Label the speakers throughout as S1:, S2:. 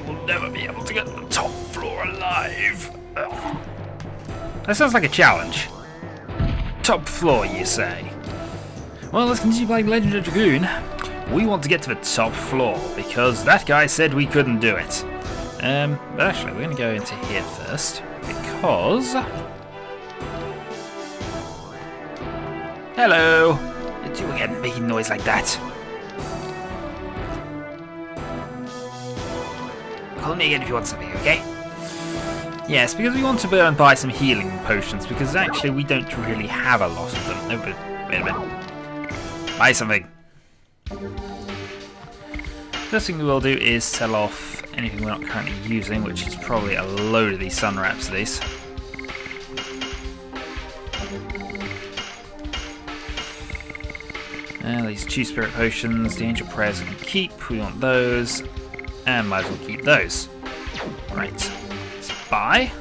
S1: will never be able to get to the top floor alive. Ugh. That sounds like a challenge. Top floor, you say? Well, let's continue playing Legend of Dragoon. We want to get to the top floor, because that guy said we couldn't do it. But actually, we're going to go into here first, because... Hello! Did you again making noise like that? Call me again if you want something, okay? Yes, because we want to buy some healing potions, because actually we don't really have a lot of them. No, but wait a minute. Buy something. First thing we will do is sell off anything we're not currently using, which is probably a load of these sun rhapsodies. These 2 spirit potions, the angel prayers we can keep, we want those, and might as well keep those. Right, let's buy.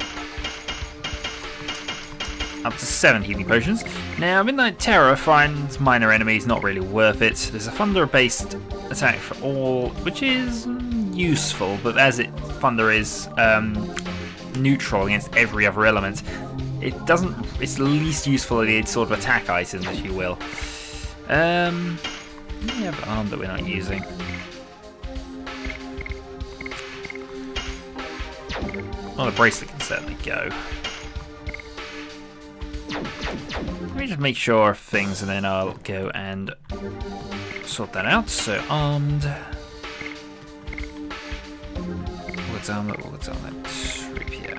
S1: Up to 7 healing potions. Now, Midnight Terror finds minor enemies not really worth it. There's a thunder-based attack for all, which is useful, but as thunder is neutral against every other element, it's the least useful of the sort of attack item, if you will. We have arm that we're not using. Well, the bracelet can certainly go. Let me just make sure of things and then I'll go and sort that out. So, armed. What's armlet? Rapier.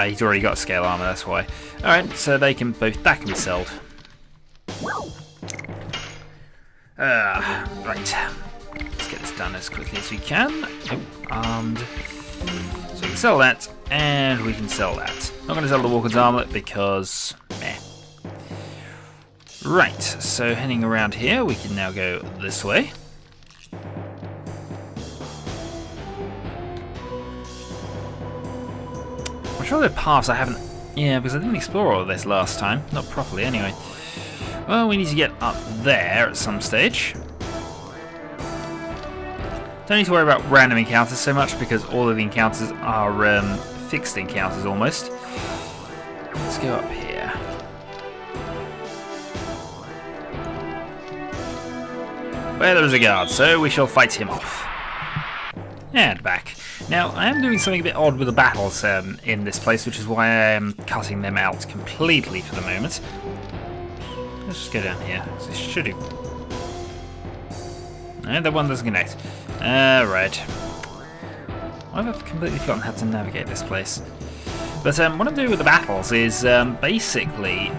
S1: He's already got scale armor, that's why. Alright, so that can be sold. Right. Let's get this done as quickly as we can. Armed. So we can sell that, and we can sell that. Not going to sell the Walker's Armlet because... meh. Right, so heading around here, we can now go this way. I'm sure there are paths I haven't... Yeah, because I didn't explore all of this last time. Not properly, anyway. Well, we need to get up there at some stage. Don't need to worry about random encounters so much because all of the encounters are fixed encounters almost. Let's go up here. Well, there's a guard, so we shall fight him off. And back. Now, I am doing something a bit odd with the battles in this place, which is why I am cutting them out completely for the moment. Let's just go down here. This should do. No, that one doesn't connect. Right. I've completely forgotten how to navigate this place. But what I'm doing with the battles is basically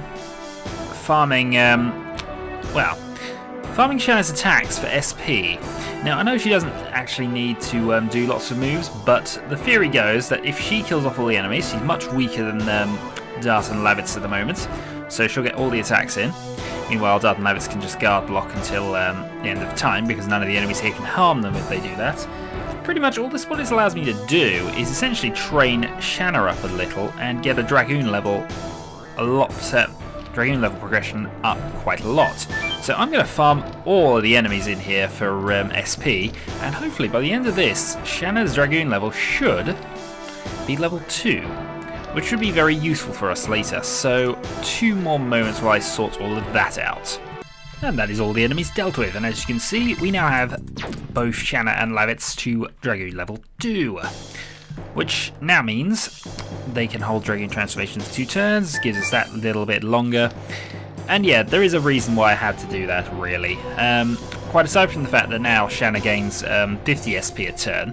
S1: farming, farming Shanna's attacks for SP. Now, I know she doesn't actually need to do lots of moves, but the theory goes that if she kills off all the enemies, she's much weaker than Dart and Lavitz at the moment, so she'll get all the attacks in. Meanwhile, Dart and Lavitz can just guard block until the end of time, because none of the enemies here can harm them if they do that. Pretty much all this allows me to do is essentially train Shanna up a little and get a Dragoon level Dragoon level progression up quite a lot. So I'm going to farm all of the enemies in here for SP, and hopefully by the end of this, Shanna's Dragoon level should be level 2, which should be very useful for us later. So 2 more moments while I sort all of that out. And that is all the enemies dealt with, and as you can see, we now have both Shanna and Lavitz to Dragoon level 2. Which now means they can hold Dragoon transformations 2 turns, gives us that little bit longer. And yeah, there is a reason why I had to do that, really. Quite aside from the fact that now Shanna gains 50 SP a turn,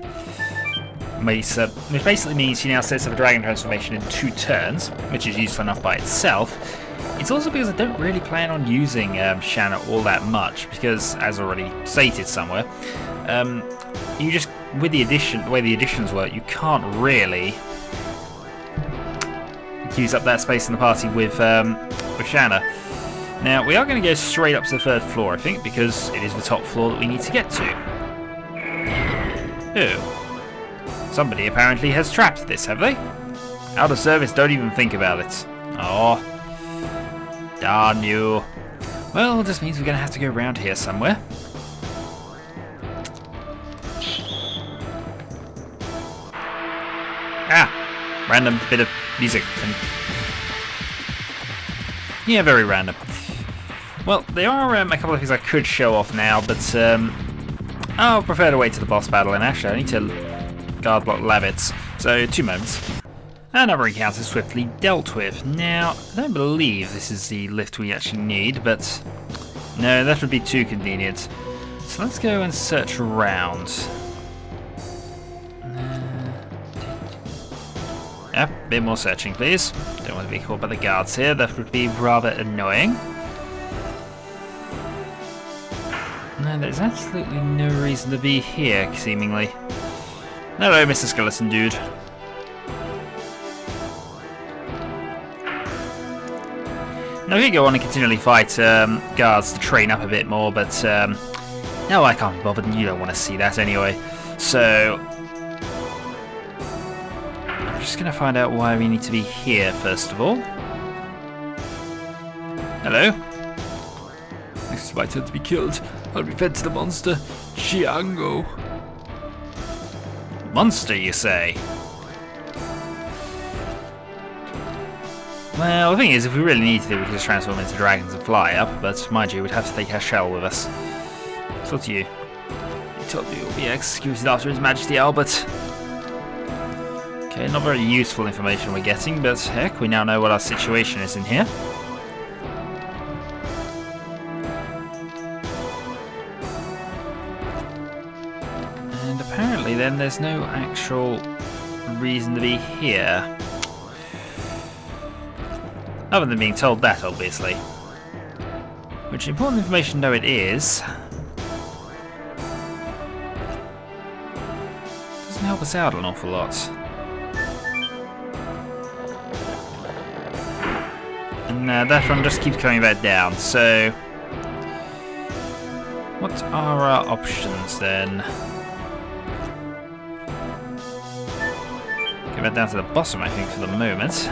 S1: which basically means she now sets up a Dragon transformation in 2 turns, which is useful enough by itself. It's also because I don't really plan on using Shanna all that much, because, as already stated somewhere, you just, with the way the additions work, you can't really use up that space in the party with Shanna. Now, we are going to go straight up to the 3rd floor, I think, because it is the top floor that we need to get to. Oh. Somebody apparently has trapped this, have they? Out of service, don't even think about it. Oh. Darn you. Well, this means we're going to have to go around here somewhere. Ah! Random bit of music. Yeah, very random. Well, there are a couple of things I could show off now, but I'll prefer to wait to the boss battle, and actually I need to guard block Lavitz, so 2 moments. Another encounter swiftly dealt with. Now, I don't believe this is the lift we actually need, but no, that would be too convenient. So let's go and search around. Yeah, a bit more searching, please. Don't want to be caught by the guards here. That would be rather annoying. No, there's absolutely no reason to be here, seemingly. Hello, Mr. Skeleton Dude. Now we could go on and continually fight guards to train up a bit more, but no, I can't be bothered, and you don't want to see that anyway. So I'm just going to find out why we need to be here first of all. Hello. Next is my turn to be killed. I'll be fed to the monster, Django. Monster, you say? Well, the thing is, if we really need to, we could just transform into dragons and fly up, but mind you, we'd have to take our shell with us. So to you. He told me you'll be executed after His Majesty Albert. Okay, not very useful information we're getting, but heck, we now know what our situation is in here. And apparently then there's no actual reason to be here. Other than being told that, obviously. Which important information though it is, doesn't help us out an awful lot. And that one just keeps coming back down, so what are our options then? Go back down to the bottom, I think, for the moment.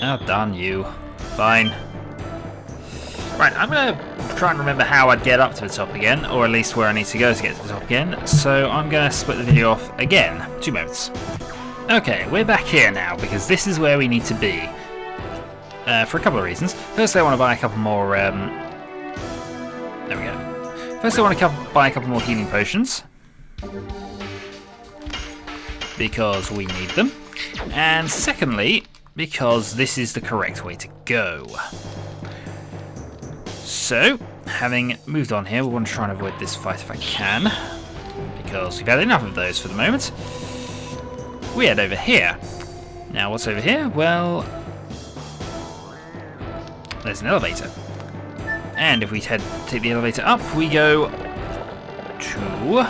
S1: Oh, darn you. Fine. Right, I'm going to try and remember how I'd get up to the top again, or at least where I need to go to get to the top again. So I'm going to split the video off again. 2 moments. Okay, we're back here now, because this is where we need to be. For a couple of reasons. First, I want to buy a couple more... there we go. First, I want to buy a couple more healing potions. Because we need them. And secondly, because this is the correct way to go. So, having moved on here, we want to try and avoid this fight if I can, because we've had enough of those for the moment. We head over here. Now, what's over here? Well, there's an elevator. And if we take the elevator up, we go to...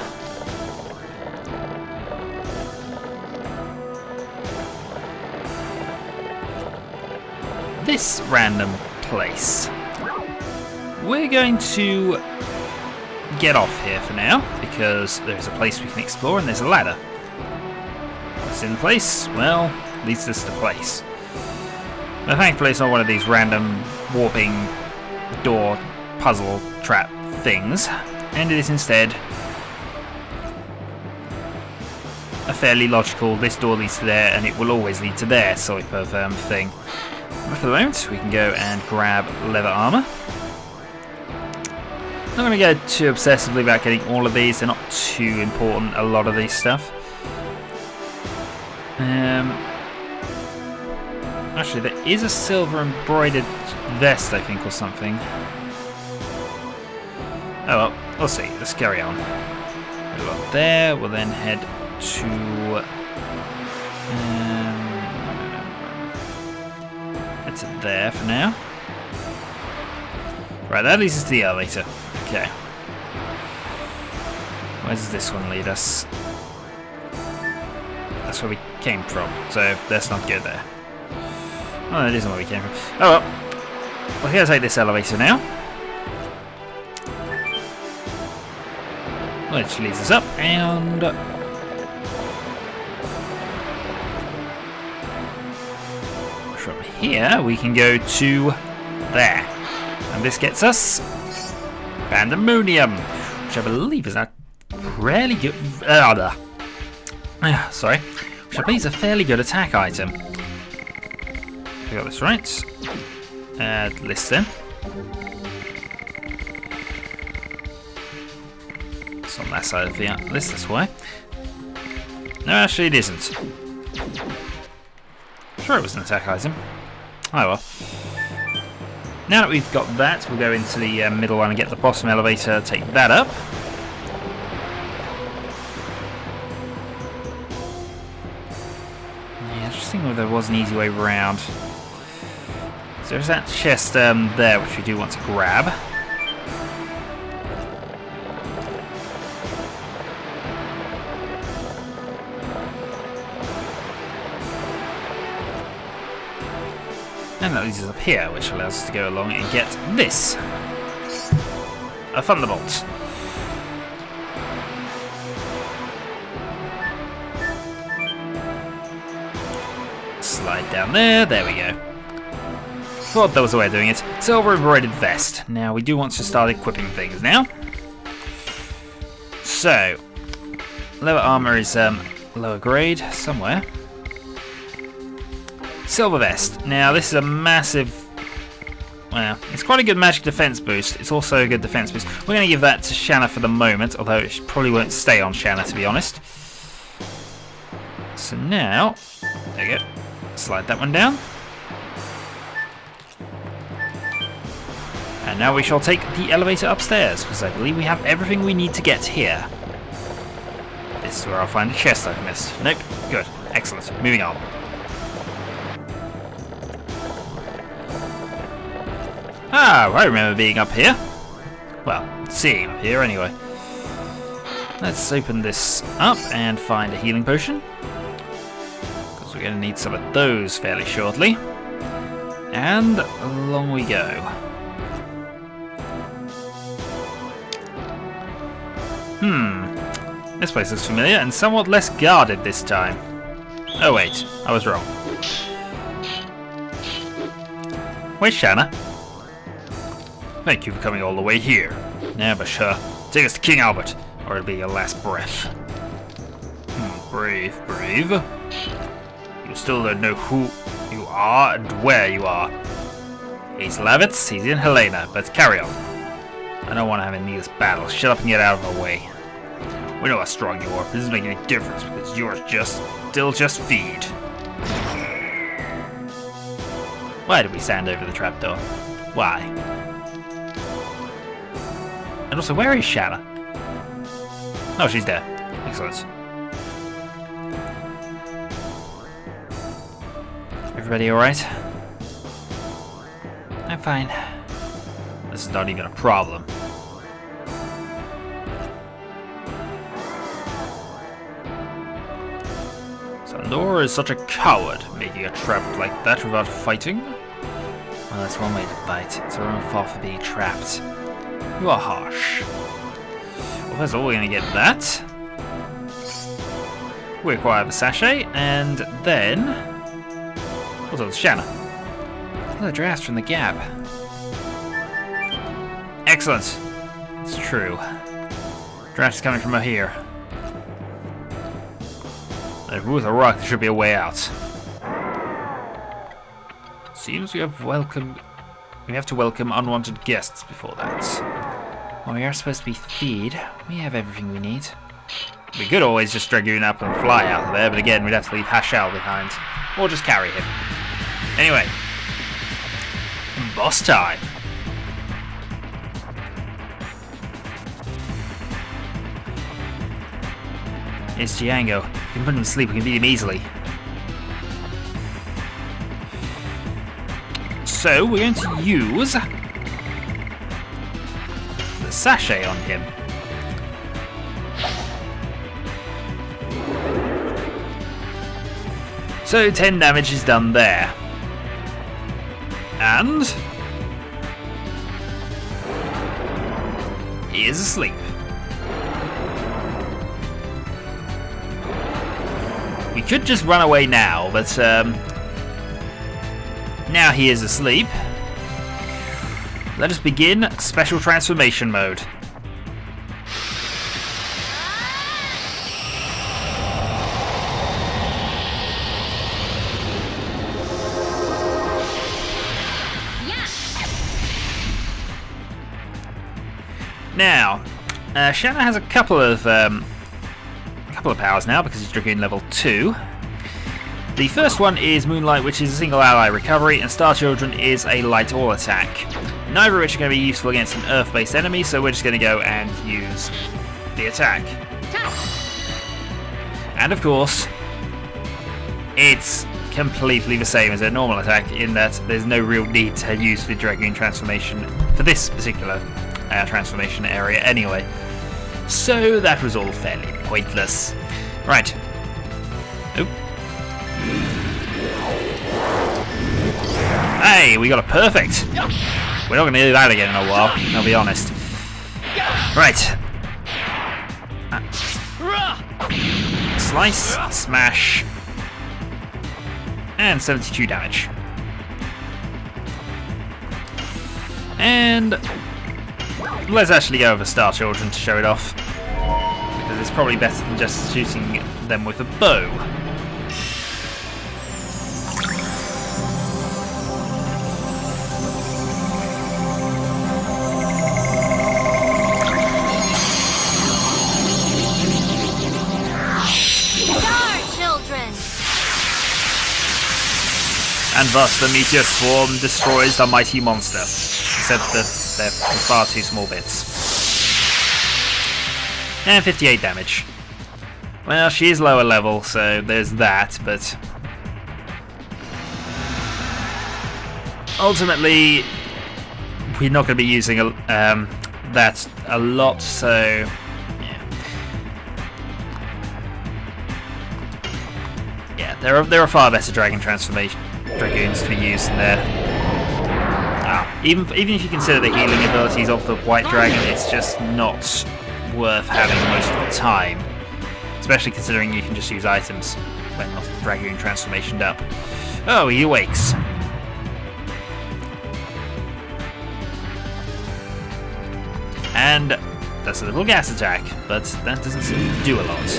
S1: this random place. We're going to get off here for now, because there's a place we can explore and there's a ladder. What's in the place? Well, leads us to place. Now, thankfully it's not one of these random warping door puzzle trap things, and it is instead a fairly logical, this door leads to there and it will always lead to there sort of thing. But for the moment, we can go and grab leather armor. I'm not going to go too obsessively about getting all of these, they're not too important, a lot of these stuff. Actually, there is a silver embroidered vest, I think, or something. Oh well, we'll see, let's carry on. Go up there, we'll then head to... to there for now. Right, that leads us to the elevator. Okay. Where does this one lead us? That's where we came from, so let's not go there. Oh, that isn't where we came from. Oh well. We're going to take this elevator now. Which leads us up, and... From here, we can go to there. And this gets us Pandemonium, which I believe is a really good... sorry. Which I believe is a fairly good attack item. I got this right. Add list then. It's on that side of the list, that's why. No, actually it isn't. I'm sure it was an attack item. Oh well. Now that we've got that, we'll go into the middle one and get the bottom elevator, take that up. Yeah, just thinking if there was an easy way around. So there's that chest there, which we do want to grab. And that leads us up here, which allows us to go along and get this. A Thunderbolt. Slide down there, there we go. Thought there was a way of doing it. Silver embroidered vest. Now we do want to start equipping things now. So, leather armor is lower grade somewhere. Silver vest. Now this is a massive, well, it's quite a good magic defense boost. It's also a good defense boost. We're going to give that to Shanna for the moment, although it probably won't stay on Shanna, to be honest. So now, there you go. Slide that one down. And now we shall take the elevator upstairs, because I believe we have everything we need to get here. This is where I'll find a chest I've missed. Nope. Good. Excellent. Moving on. Ah, I remember being up here. Well, seeing up here anyway. Let's open this up and find a healing potion. Because we're going to need some of those fairly shortly. And along we go. This place looks familiar and somewhat less guarded this time. Oh wait, I was wrong. Where's Shanna? Thank you for coming all the way here. Now, Bashar, take us to King Albert, or it'll be your last breath. Brave. You still don't know who you are and where you are. He's Lavitz, he's in Helena, but carry on. I don't want to have any of this battle. Shut up and get out of the way. We know how strong you are, but it doesn't make any difference because you're still just feed. Why did we stand over the trapdoor? Why? And also, where is Shanna? Oh, she's there. Excellent. Everybody alright? I'm fine. This is not even a problem. Sandor is such a coward, making a trap like that without fighting. Well, that's one way to fight. It's our own fault for being trapped. You are harsh. Well, first of all, we're going to get that. We acquire the sachet, and then... What's on Shanna? Another draft from the gap. Excellent. It's true. Draft is coming from over here. If with a rock, there should be a way out. Seems we have to welcome unwanted guests before that. Well, we are supposed to be feed. We have everything we need. We could always just Dragoon up and fly out of there, but again, we'd have to leave Hashal behind. Or just carry him. Anyway. Boss time. It's Django. We can put him to sleep, we can beat him easily. So, we're going to use the sachet on him. So 10 damage is done there. And he is asleep. We could just run away now, but Now he is asleep. Let us begin special transformation mode. Now, Shanna has a couple of powers now because he's Dragoon level 2. The first one is Moonlight, which is a single ally recovery, and Star Children is a light all attack. Neither of which are going to be useful against an Earth-based enemy, so we're just going to go and use the attack. And of course, it's completely the same as a normal attack in that there's no real need to use the Dragoon transformation for this particular transformation area anyway. So that was all fairly pointless. Right. Oh. Hey, we got a perfect. We're not going to do that again in a while, I'll be honest. Right. Slice, smash, and 72 damage. And let's actually go over Star Children to show it off, because it's probably better than just shooting them with a bow. And thus the meteor swarm destroys the mighty monster. Except that they're far too small bits. And 58 damage. Well, she is lower level, so there's that, but ultimately we're not going to be using that a lot, so yeah, there are far better Dragoons to be used in there. Even if you consider the healing abilities of the White Dragon, it's just not worth having most of the time. Especially considering you can just use items when not Dragoon transformationed up. Oh, he awakes. And that's a little gas attack, but that doesn't seem to do a lot.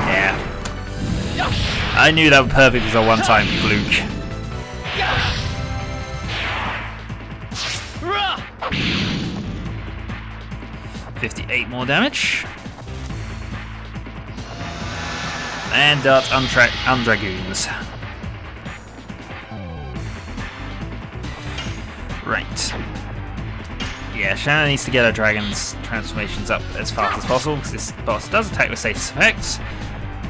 S1: Yeah. I knew that perfect was a one-time fluke. 58 more damage. And Dart Undragoons. Right. Yeah, Shanna needs to get her dragon's transformations up as fast as possible, because this boss does attack with status effects.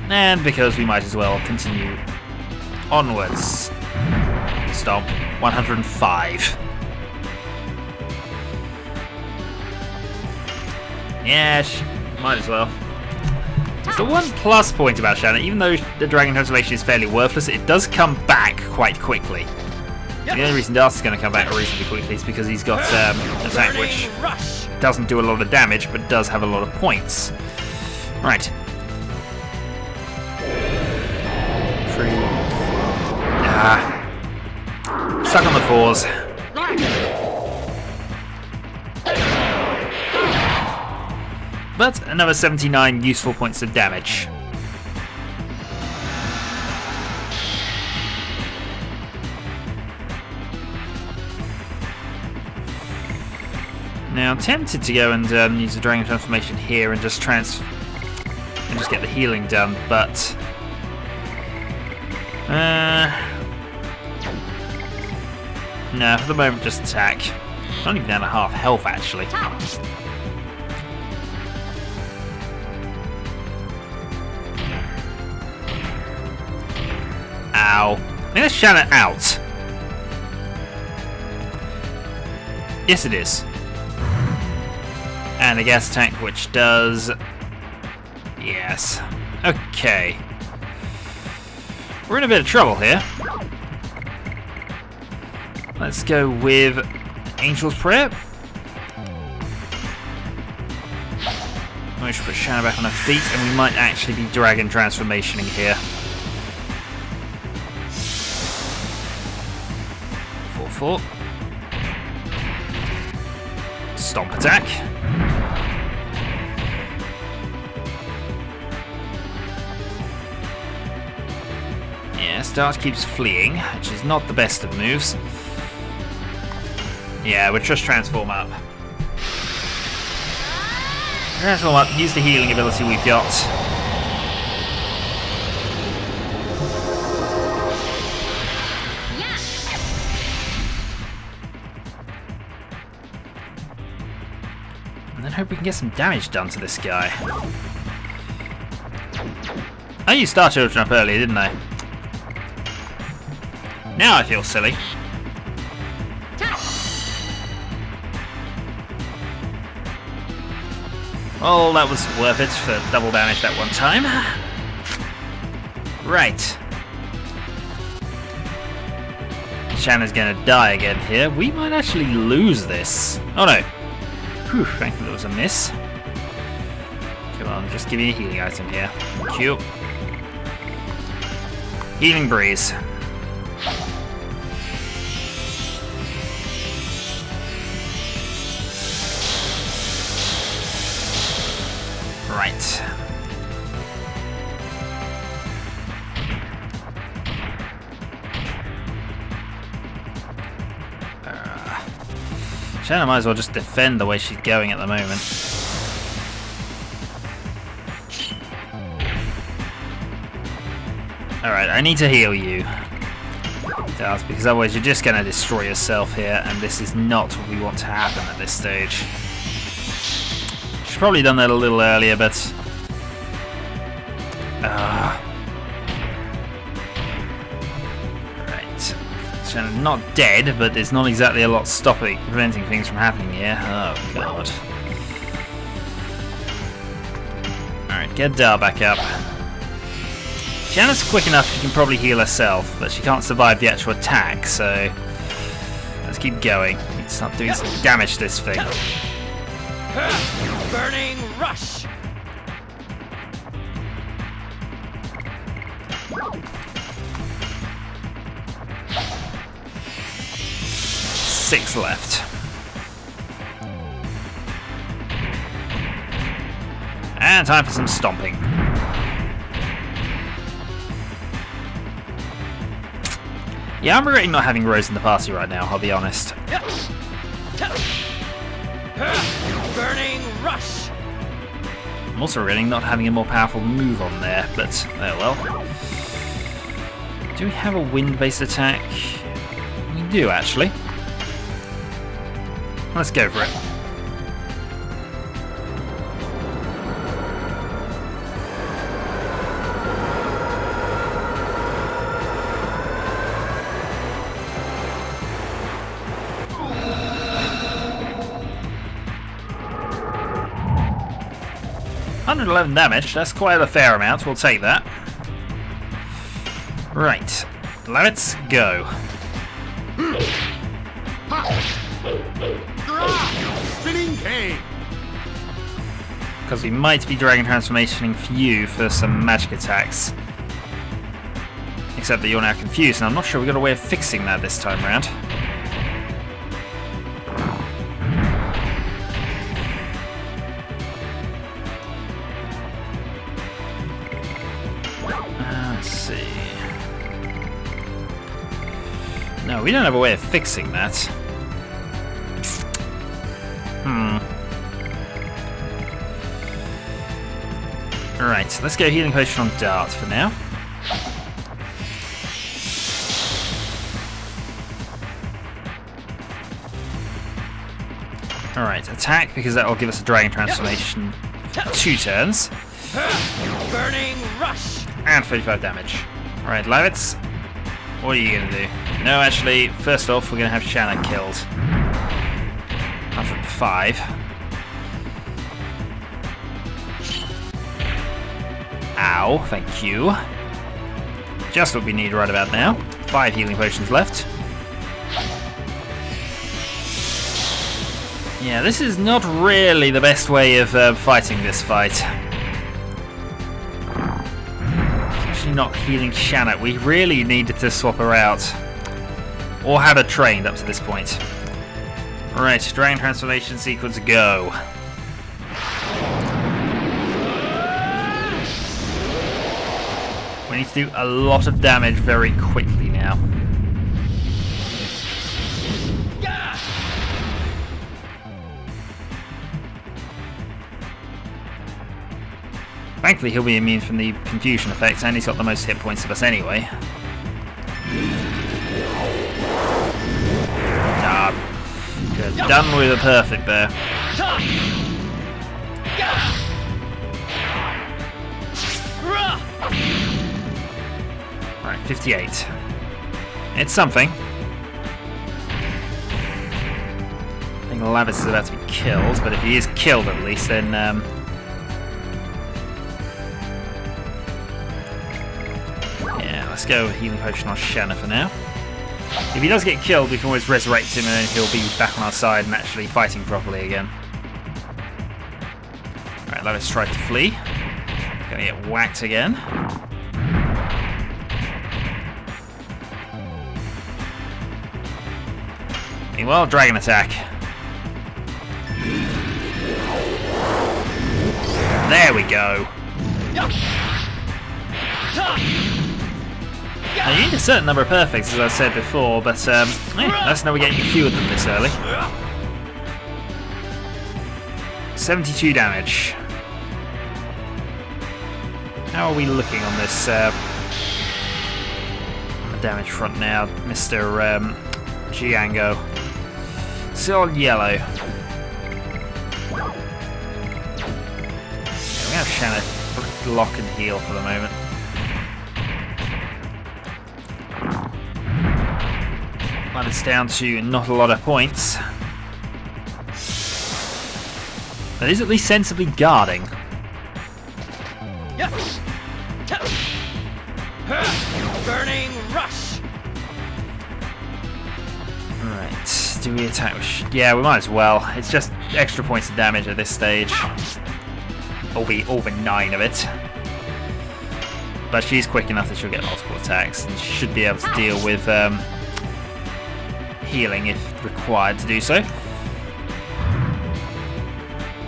S1: And because we might as well continue onwards. Stop. 105. Yeah, might as well. It's the one plus point about Shanna, even though the dragon transformation is fairly worthless, it does come back quite quickly. The only reason Darth is going to come back reasonably quickly is because he's got an attack which doesn't do a lot of damage, but does have a lot of points. Right. Stuck on the 4s. But another 79 useful points of damage. Now I'm tempted to go and use the Dragon Transformation here and just get the healing done, but no, for the moment just attack. It's not even down to half health actually. Ow. I think that's Shanna out. Yes it is. And a gas tank which does... Yes. Okay. We're in a bit of trouble here. Let's go with Angel's Prayer. We should put Shanna back on her feet, and we might actually be Dragon Transformationing here. for. Stomp attack. Yes, Dart keeps fleeing, which is not the best of moves. Yeah, we'll just transform up. Transform up, use the healing ability we've got. And then hope we can get some damage done to this guy. I used Star Children up earlier, didn't I? Now I feel silly. Well, that was worth it for double damage that one time. Right. Shanna's gonna die again here. We might actually lose this. Oh no. Whew, thankfully that was a miss. Come on, just give me a healing item here. Thank you. Healing Breeze. Right. Shanna might as well just defend the way she's going at the moment. Alright, I need to heal you, Darth, because otherwise you're just going to destroy yourself here, and this is not what we want to happen at this stage. She's probably done that a little earlier, but... Right. Shanna's not dead, but there's not exactly a lot preventing things from happening here. Oh, God. Alright, get Dar back up. Shanna's quick enough she can probably heal herself, but she can't survive the actual attack, so... Let's keep going. We need to start doing some damage to this thing.
S2: Burning Rush!
S1: Six left. And time for some stomping. Yeah, I'm regretting not having Rose in the party right now, I'll be honest.
S2: Burning Rush!
S1: I'm also regretting not having a more powerful move on there, but oh well. Do we have a wind-based attack? We do, actually. Let's go for it. $111 damage, that's quite a fair amount, we'll take that. Right, let's go.
S2: Spinning cane!
S1: Because we might be Dragon Transformationing for you for some magic attacks. Except that you're now confused, and I'm not sure we've got a way of fixing that this time around. Let's see. No, we don't have a way of fixing that. Alright, let's go healing potion on Dart for now. Alright, attack, because that will give us a Dragon Transformation for 2 turns.
S2: Burning Rush!
S1: And 35 damage. Alright, Lavitz, what are you going to do? No, actually, first off, we're going to have Shanna killed. 105. Ow, thank you. Just what we need right about now. 5 healing potions left. Yeah, this is not really the best way of fighting this fight. Especially not healing Shanna. We really needed to swap her out. or had her trained up to this point. Right, Dragon Transformation sequence, go. We need to do a lot of damage very quickly now. Thankfully he'll be immune from the confusion effects, and he's got the most hit points of us anyway. Could have done with a perfect there. Right, 58. It's something. I think Lavis is about to be killed, but if he is killed at least, then yeah, let's go healing potion on Shanna for now. If he does get killed, we can always resurrect him and then he'll be back on our side and actually fighting properly again. Alright, Lavis tried to flee. He's gonna get whacked again. Meanwhile, dragon attack. There we go. Now, you need a certain number of perfects, as I said before, but let's know we're getting fewer than this early. 72 damage. How are we looking on this on the damage front now, Mr. Giango? Still on yellow. Yeah, we have Shanna lock and heal for the moment. But it's down to not a lot of points. But is at least sensibly guarding.
S2: Burning rush.
S1: Right, do we attack? Yeah, we might as well. It's just extra points of damage at this stage. Albeit over 9 of it. But she's quick enough that she'll get multiple attacks and should be able to deal with healing if required to do so.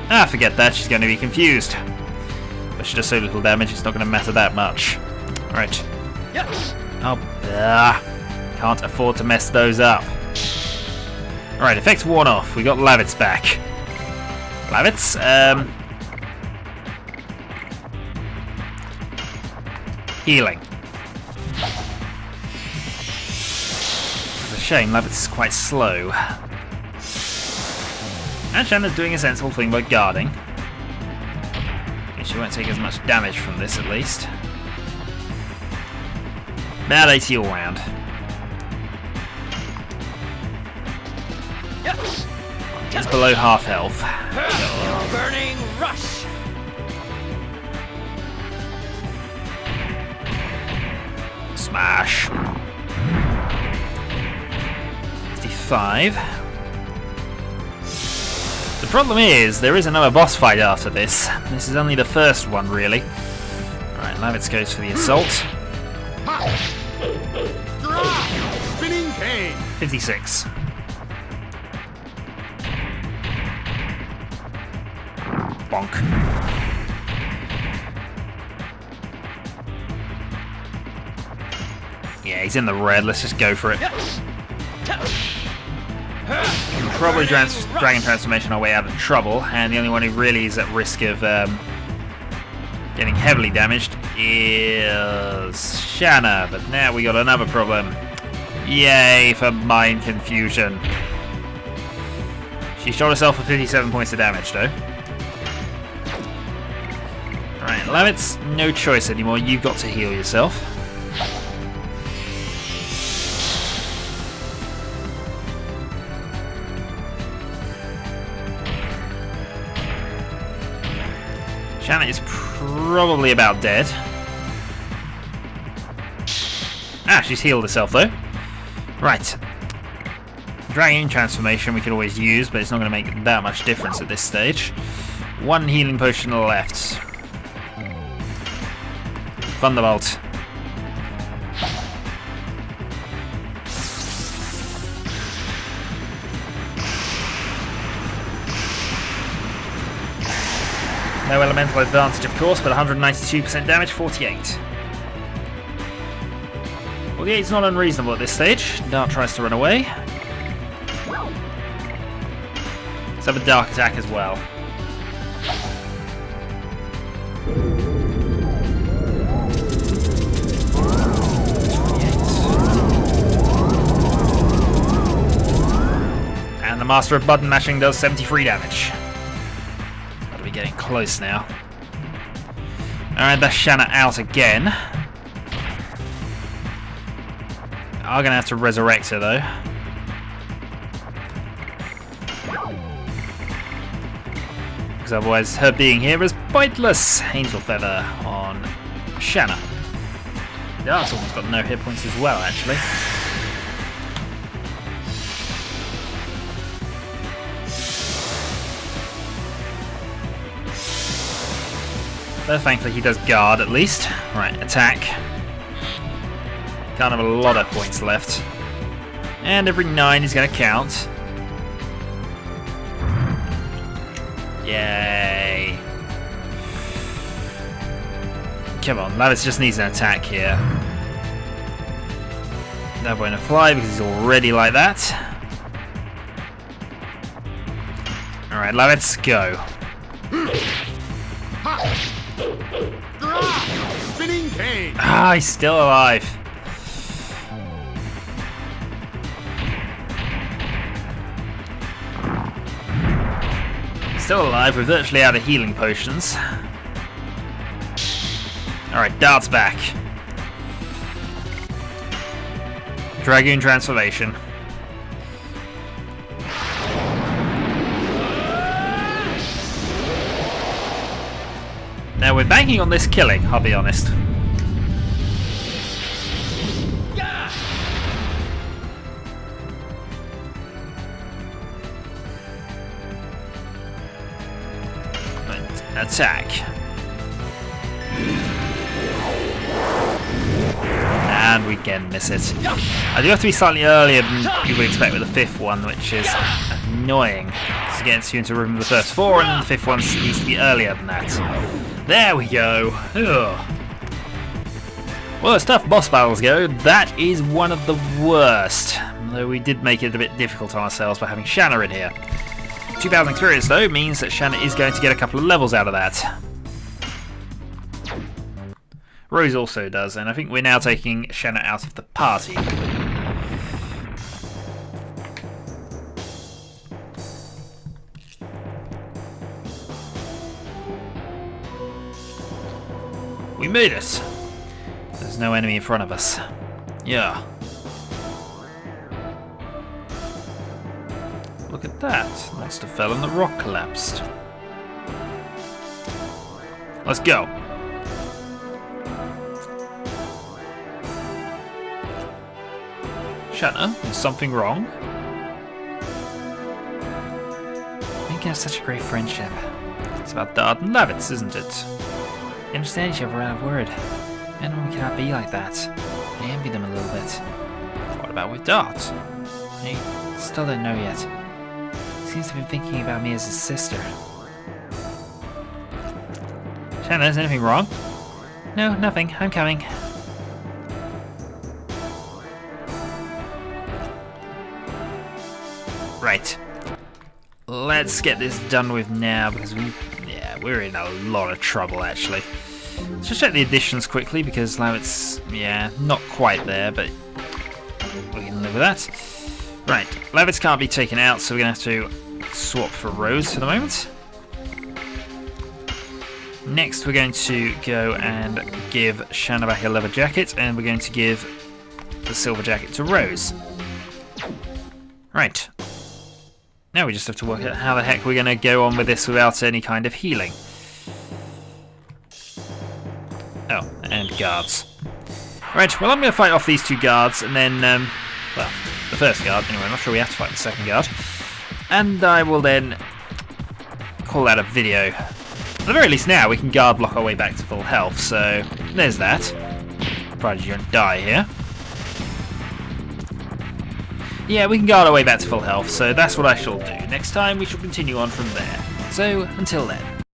S1: Ah, forget that, she's going to be confused. But she does so little damage, it's not going to matter that much. Alright. Oh, can't afford to mess those up. Alright, effects worn off. We got Lavitz back. Lavitz, healing. It's a shame, Lavitz is quite slow. And Shanna's doing a sensible thing by guarding. She won't take as much damage from this, at least. About 80 all round. He's below half health.
S2: Burning rush.
S1: Smash. 55. The problem is, there is another boss fight after this. This is only the first one, really. Alright, Lavitz goes for the assault.
S2: Spinning cane.
S1: 56. Bonk. Yeah, he's in the red. Let's just go for it. Probably Dragon Transformation our way out of trouble, and the only one who really is at risk of getting heavily damaged is Shanna. But now we got another problem. Yay for mind confusion. She shot herself for 57 points of damage, though. Alright, Lavitz, no choice anymore. You've got to heal yourself. Shanna is probably about dead. Ah, she's healed herself though. Right. Dragon Transformation we can always use, but it's not going to make that much difference at this stage. One healing potion left. Thunderbolt. No elemental advantage, of course, but 192% damage, 48. 48 is not unreasonable at this stage. Dart tries to run away. Let's have a dark attack as well. And the Master of Button Mashing does 73 damage. Gotta be getting close now. Alright, that's Shanna out again. I'm gonna have to resurrect her though. Because otherwise her being here is pointless. Angel Feather on Shanna. The other one's got no hit points as well, actually. But thankfully he does guard at least. Right, attack. Can't have a lot of points left. And every 9 is going to count. Yay. Come on, Lavis just needs an attack here. That won't apply because he's already like that. Alright, Lavis, go.
S2: Spinning cane.
S1: Ah, he's still alive. Still alive, we're virtually out of healing potions. Alright, Dart's back. Dragoon transformation. Now we're banking on this killing, I'll be honest. Attack. And we again miss it. I do have to be slightly earlier than you would expect with the 5th one, which is annoying. Because it gets you into room of the first 4, and the 5th one needs to be earlier than that. There we go. Ugh. Well, as tough boss battles go, that is one of the worst. Though we did make it a bit difficult on ourselves by having Shanna in here. 2,000 experience though means that Shanna is going to get a couple of levels out of that. Rose also does, and I think we're now taking Shanna out of the party. We made it! There's no enemy in front of us. Yeah. Look at that. Monster fell and the rock collapsed. Let's go. Shanna, is something wrong? We can have such a great friendship. It's about Dart and Lavitz, isn't it? We understand each other without a word. Men and women cannot be like that. I envy them a little bit. What about with Dart? I still don't know yet. He seems to be thinking about me as his sister. Shanna, is anything wrong? No, nothing. I'm coming. Right. Let's get this done with now because we're in a lot of trouble actually. Let's just check the additions quickly because Lavitz, not quite there, but we can live with that. Right, Lavitz can't be taken out, so we're going to have to swap for Rose for the moment. Next we're going to go and give Shanna back a leather jacket, and we're going to give the silver jacket to Rose. Right. Now we just have to work out how the heck we're going to go on with this without any kind of healing. Oh, and guards. Right, well I'm going to fight off these 2 guards, and then, well, the first guard, anyway, I'm not sure we have to fight the second guard. And I will then call that a video. At the very least now we can guard block our way back to full health, so there's that. Provided you don't die here. Yeah, we can guard our way back to full health, so that's what I shall do. Next time we shall continue on from there. So, until then.